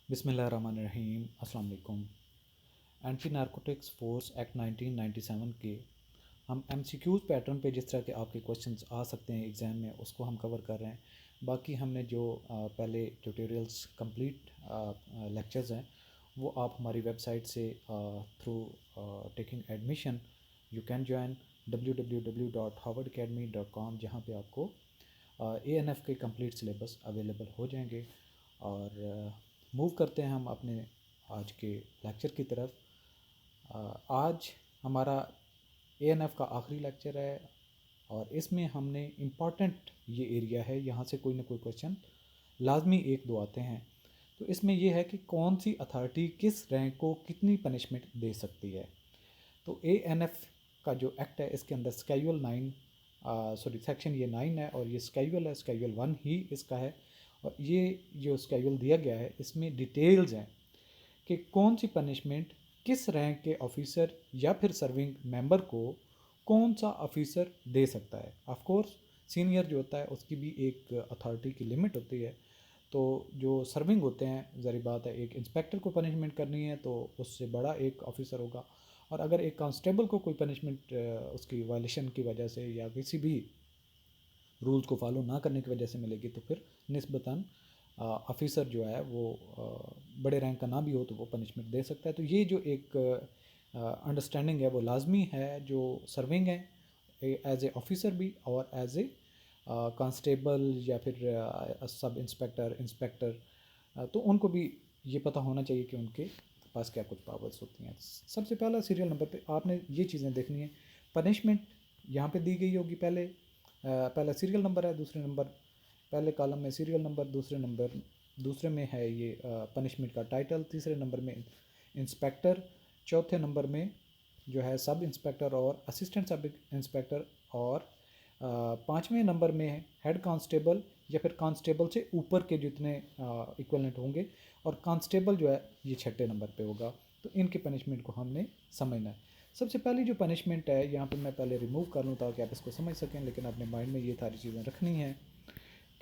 बिस्मिल्लाहिर्रहमानिर्रहीम। अस्सलाम वालेकुम। एंटी नारकोटिक्स फोर्स एक्ट 1997 के हम एमसीक्यूज़ पैटर्न पे जिस तरह के आपके क्वेश्चंस आ सकते हैं एग्ज़ाम में, उसको हम कवर कर रहे हैं। बाकी हमने जो पहले ट्यूटोरियल्स कंप्लीट लेक्चर्स हैं वो आप हमारी वेबसाइट से through taking admission you can join www.harvardacademy.com, जहाँ पे आपको ANF के कंप्लीट सिलेबस अवेलेबल हो जाएंगे। और मूव करते हैं हम अपने आज के लेक्चर की तरफ। आज हमारा ANF का आखिरी लेक्चर है और इसमें हमने इम्पॉर्टेंट ये एरिया है, यहाँ से कोई ना कोई क्वेश्चन लाजमी एक दो आते हैं। तो इसमें यह है कि कौन सी अथॉरिटी किस रैंक को कितनी पनिशमेंट दे सकती है। तो ANF का जो एक्ट है इसके अंदर स्केड्यूल 9 सेक्शन ये 9 है और ये स्केड्यूल है, स्केड्यूल 1 ही इसका है। और ये जो स्केड्यूल दिया गया है इसमें डिटेल्स हैं कि कौन सी पनिशमेंट किस रैंक के ऑफिसर या फिर सर्विंग मेंबर को कौन सा ऑफिसर दे सकता है। ऑफ कोर्स सीनियर जो होता है उसकी भी एक अथॉरिटी की लिमिट होती है। तो जो सर्विंग होते हैं, ज़री बात है, एक इंस्पेक्टर को पनिशमेंट करनी है तो उससे बड़ा एक ऑफिसर होगा। और अगर एक कांस्टेबल को कोई पनिशमेंट उसकी वायलेशन की वजह से या किसी भी रूल्स को फॉलो ना करने की वजह से मिलेगी तो फिर निस्बतन ऑफिसर जो है वो बड़े रैंक का ना भी हो तो वो पनिशमेंट दे सकता है। तो ये जो एक अंडरस्टैंडिंग है वो लाजमी है जो सर्विंग है एज ए ऑफिसर भी और एज ए कांस्टेबल या फिर सब इंस्पेक्टर इंस्पेक्टर, तो उनको भी ये पता होना चाहिए कि उनके पास क्या कुछ पावर्स होती हैं। सबसे पहला सीरियल नंबर पे आपने ये चीज़ें देखनी है। पनिशमेंट यहाँ पे दी गई होगी, पहला सीरियल नंबर है, दूसरे नंबर पहले कॉलम में सीरियल नंबर, दूसरे में है ये पनिशमेंट का टाइटल, तीसरे नंबर में इंस्पेक्टर, चौथे नंबर में जो है सब इंस्पेक्टर और असिस्टेंट सब इंस्पेक्टर, और पाँचवें नंबर में हेड कांस्टेबल या फिर कांस्टेबल से ऊपर के जितने इक्वलेंट होंगे, और कांस्टेबल जो है ये छठे नंबर पे होगा। तो इनके पनिशमेंट को हमने समझना है। सबसे पहली जो पनिशमेंट है यहाँ पे मैं पहले रिमूव कर लूँ ताकि आप इसको समझ सकें, लेकिन अपने माइंड में ये सारी चीज़ें रखनी है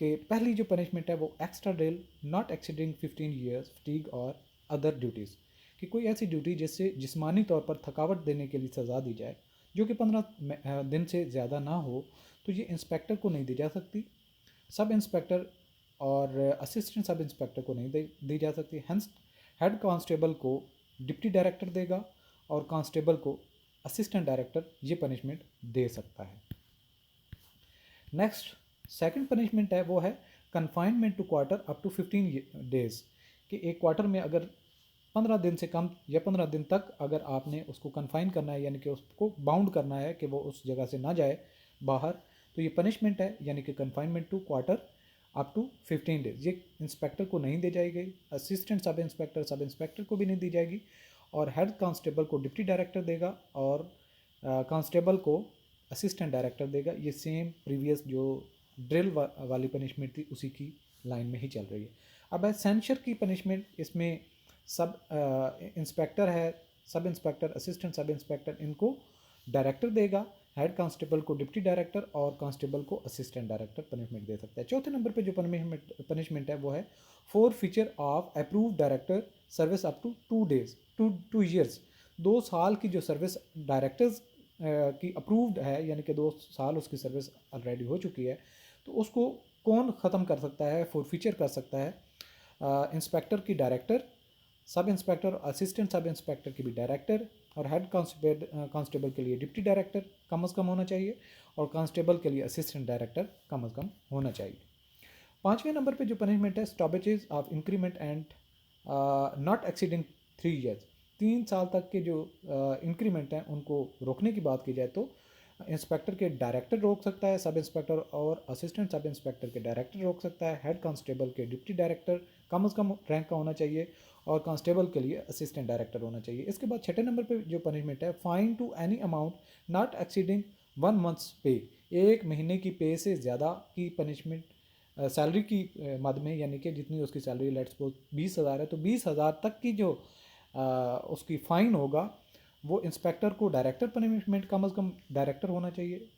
कि पहली जो पनिशमेंट है वो extra drill not exceeding 15 years fatigue और अदर ड्यूटीज़, कि कोई ऐसी ड्यूटी जिससे जिस्मानी तौर पर थकावट देने के लिए सज़ा दी जाए जो कि 15 दिन से ज़्यादा ना हो, तो ये इंस्पेक्टर को नहीं दी जा सकती, सब इंस्पेक्टर और असिस्टेंट सब इंस्पेक्टर को नहीं दी जा सकती। हेंस हेड कांस्टेबल को डिप्टी डायरेक्टर देगा और कांस्टेबल को असिस्टेंट डायरेक्टर ये पनिशमेंट दे सकता है। नेक्स्ट सेकंड पनिशमेंट है वो है confinement to quarter up to 15 days, कि एक क्वार्टर में अगर 15 दिन से कम या 15 दिन तक अगर आपने उसको कन्फाइन करना है, यानी कि उसको बाउंड करना है कि वो उस जगह से ना जाए बाहर, तो ये पनिशमेंट है, यानी कि confinement to quarter up to 15 days. ये इंस्पेक्टर को नहीं दी जाएगी, असिस्टेंट सब इंस्पेक्टर को भी नहीं दी जाएगी, और हेड कांस्टेबल को डिप्टी डायरेक्टर देगा और कांस्टेबल को असिस्टेंट डायरेक्टर देगा। ये सेम प्रीवियस जो ड्रिल वाली पनिशमेंट थी उसी की लाइन में ही चल रही है। अब है सेंशर की पनिशमेंट, इसमें सब इंस्पेक्टर है, sub inspector assistant sub inspector इनको डायरेक्टर देगा, हेड कांस्टेबल को डिप्टी डायरेक्टर और कांस्टेबल को असिस्टेंट डायरेक्टर पनिशमेंट दे सकता है। चौथे नंबर पे जो पनिशमेंट है वो है for feature of approve director service up to 2 days 2 years. 2 साल की जो सर्विस डायरेक्टर्स की अप्रूव्ड है, यानी कि 2 साल उसकी सर्विस ऑलरेडी हो चुकी है, तो उसको कौन ख़त्म कर सकता है, फॉर फीचर कर सकता है? इंस्पेक्टर की director, sub inspector assistant sub inspector की भी डायरेक्टर, और हेड कांस्टेबल के लिए डिप्टी डायरेक्टर कम अज़ कम होना चाहिए, और कांस्टेबल के लिए असिस्टेंट डायरेक्टर कम अज़ कम होना चाहिए। पाँचवें नंबर पे जो पनिशमेंट है stoppages of increment and not exceeding 3 years. 3 साल तक के जो इंक्रीमेंट हैं उनको रोकने की बात की जाए तो इंस्पेक्टर के डायरेक्टर रोक सकता है, सब इंस्पेक्टर और असिस्टेंट सब इंस्पेक्टर के डायरेक्टर रोक सकता है, हेड कांस्टेबल के डिप्टी डायरेक्टर कम अज़ कम रैंक का होना चाहिए, और कांस्टेबल के लिए असिस्टेंट डायरेक्टर होना चाहिए। इसके बाद छठे नंबर पे जो पनिशमेंट है fine to any amount not exceeding 1 months pay. 1 महीने की पे से ज़्यादा की पनिशमेंट सैलरी की मद में, यानी कि जितनी उसकी सैलरी लेट्स सपोज 20,000 है तो 20,000 तक की जो उसकी फ़ाइन होगा वो इंस्पेक्टर को डायरेक्टर पनिशमेंट कम अज़ कम डायरेक्टर होना चाहिए,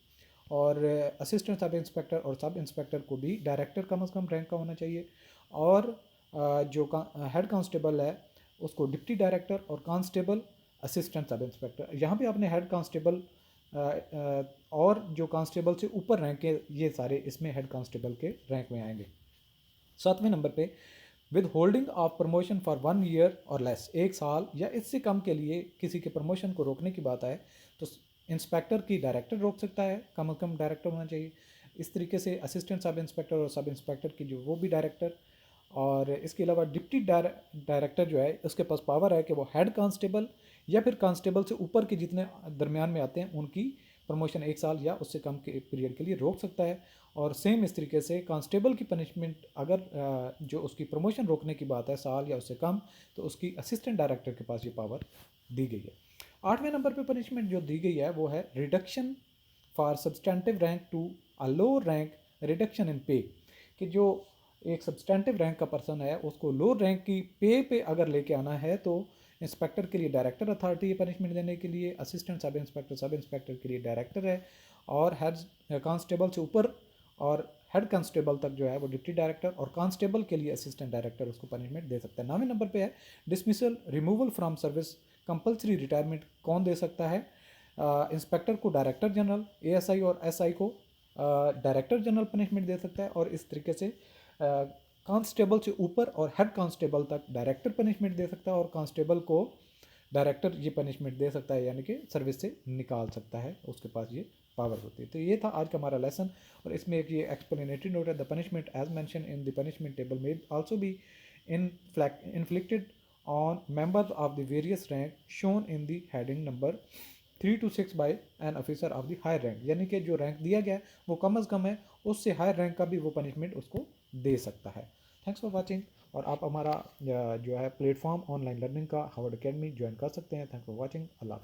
और असिस्टेंट सब इंस्पेक्टर और सब इंस्पेक्टर को भी डायरेक्टर कम अज़ कम रैंक का होना चाहिए, और जो हेड कांस्टेबल है उसको डिप्टी डायरेक्टर और कांस्टेबल असिस्टेंट सब इंस्पेक्टर, यहाँ पे आपने हेड कांस्टेबल और जो कांस्टेबल से ऊपर रैंक के ये सारे इसमें हेड कांस्टेबल के रैंक में आएंगे। 7वें नंबर पे with holding of promotion for 1 year और लेस, 1 साल या इससे कम के लिए किसी के प्रमोशन को रोकने की बात आए तो इंस्पेक्टर की डायरेक्टर रोक सकता है, कम से कम डायरेक्टर होना चाहिए। इस तरीके से असिस्टेंट सब इंस्पेक्टर और सब इंस्पेक्टर की जो वो भी डायरेक्टर, और इसके अलावा डिप्टी डायरेक्टर जो है उसके पास पावर है कि वो हेड कांस्टेबल या फिर कांस्टेबल से ऊपर के जितने दरमियान में आते हैं उनकी प्रमोशन 1 साल या उससे कम के पीरियड के लिए रोक सकता है। और सेम इस तरीके से कांस्टेबल की पनिशमेंट अगर जो उसकी प्रमोशन रोकने की बात है साल या उससे कम, तो उसकी असिस्टेंट डायरेक्टर के पास ये पावर दी गई है। 8वें नंबर पे पनिशमेंट जो दी गई है वो है reduction for substantive rank to a lower rank reduction in pay, कि जो एक सब्सटेंटिव रैंक का पर्सन है उसको लोअर रैंक की पे अगर लेके आना है तो इंस्पेक्टर के लिए डायरेक्टर अथॉरिटी है पनिशमेंट देने के लिए, असिस्टेंट सब इंस्पेक्टर के लिए डायरेक्टर है, और हेड कांस्टेबल से ऊपर और हेड कांस्टेबल तक जो है वो डिप्टी डायरेक्टर, और कांस्टेबल के लिए असिस्टेंट डायरेक्टर उसको पनिशमेंट दे सकता है। 9वें नंबर पे है dismissal removal from service compulsory retirement कौन दे सकता है? इंस्पेक्टर को डायरेक्टर जनरल, एएसआई और एसआई को डायरेक्टर जनरल पनिशमेंट दे सकता है, और इस तरीके से कांस्टेबल से ऊपर और हेड कांस्टेबल तक डायरेक्टर पनिशमेंट दे सकता है, और कांस्टेबल को डायरेक्टर ये पनिशमेंट दे सकता है, यानी कि सर्विस से निकाल सकता है, उसके पास ये पावर होती है। तो ये था आज का हमारा लेसन, और इसमें एक ये एक्सप्लेनेटरी नोट है, the punishment as mentioned in the punishment table में also be inflicted on members of the various rank shown in the heading number 3 to 6 by an officer of the higher rank, यानी कि जो rank दिया गया है वो कम अज़ कम है, उससे हायर रैंक का भी वो पनिशमेंट उसको दे सकता है। थैंक्स फॉर वाचिंग, और आप हमारा जो है प्लेटफॉर्म ऑनलाइन लर्निंग का हार्वर्ड अकेडमी ज्वाइन कर सकते हैं। Thanks for watching, Allah.